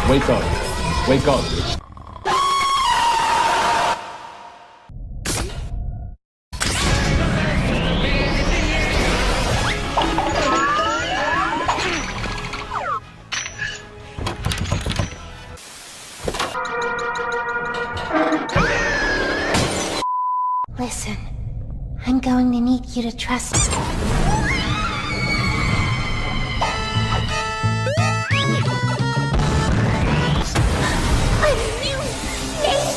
Wake up. Wake up. Listen, I'm going to need you to trust me. A new name!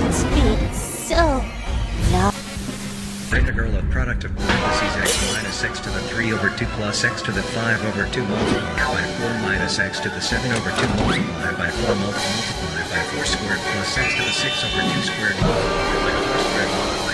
It's been so long. Integral of product of parentheses x minus x to the 3 over 2 plus x to the 5 over 2 multiplied by 4 minus x to the 7 over 2 multiplied by 4 multiplied by 4 squared plus x to the 6 over 2 squared multiplied by 4 squared multiplied